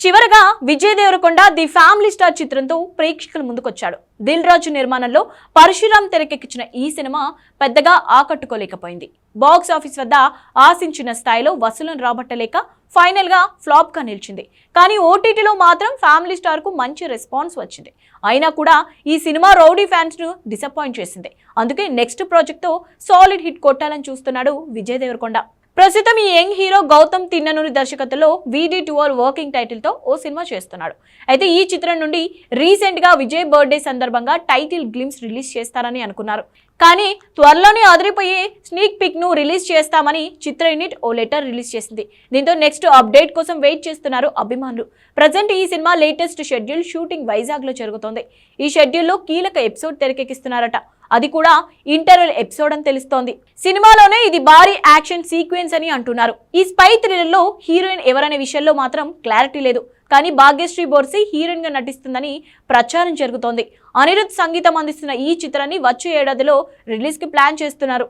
చివరగా Vijay Deverakonda the family star చిత్రంతో ప్రేక్షకుల ముందుకొచ్చాడు. దిల్ రాజు నిర్మాణంలో పరశురామ్ తెరకెక్కించిన ఈ సినిమా పెద్దగా ఆకట్టుకోలేకపోయింది. బాక్స్ ఆఫీస్ వద్ద ఆశించిన స్థాయిలో వసూలను రాబట్టలేక ఫైనల్ గా ఫ్లాప్ గా నిలిచింది. కానీ ఓటీటీలో మాత్రం ఫ్యామిలీ స్టార్ కు మంచి రెస్పాన్స్ వచ్చింది. అయినా కూడా ఈ సినిమా రౌడీ ఫ్యాన్స్ ను డిసప్పాయింట్ చేసింది. అందుకే నెక్స్ట్ ప్రాజెక్ట్ తో సాలిడ్ హిట్ కొట్టాలని చూస్తున్నాడు విజయ్ దేవరకొండ. ప్రస్తుతం ఈ యంగ్ హీరో గౌతమ్ తిన్ననూరి దర్శకత్వంలో VD12 వర్కింగ్ టైటిల్ తో ఓ సినిమా చేస్తున్నాడు. అయితే ఈ చిత్రం నుండి రీసెంట్ గా విజయ్ బర్త్డే సందర్భంగా టైటిల్ గ్లిమ్స్ రిలీజ్ చేస్తారని అనుకున్నారు. కానీ త్వరలోనే అదిరిపోయే స్నీక్ పిక్ ను రిలీజ్ చేస్తామని చిత్ర యూనిట్ ఓ లెటర్ రిలీజ్ చేసింది. దీంతో నెక్స్ట్ అప్డేట్ కోసం వెయిట్ చేస్తున్నారు అభిమానులు. ప్రజెంట్ ఈ cinema latest schedule shooting Vizag లో జరుగుతోంది. ఈ షెడ్యూల్లో కీలక ఎపిసోడ్ తెరకెక్కిస్తున్నారట. అది కూడా ఇంటర్వెల్ ఎపిసోడ్ అని తెలుస్తోంది. సినిమాలోనే ఇది భారీ యాక్షన్ సీక్వెన్స్ అని అంటున్నారు. ఈ స్పై థ్రిల్లర్ లో హీరోయిన్ ఎవరనే విషయంలో మాత్రం క్లారిటీ లేదు. కానీ భాగ్యశ్రీ బోర్సి హీరోయిన్ గా నటిస్తుందని ప్రచారం జరుగుతోంది. అనిరుద్ సంగీతం అందిస్తున్న ఈ చిత్రాన్ని వచ్చే ఏడాదిలో రిలీజ్ కి ప్లాన్ చేస్తున్నారు.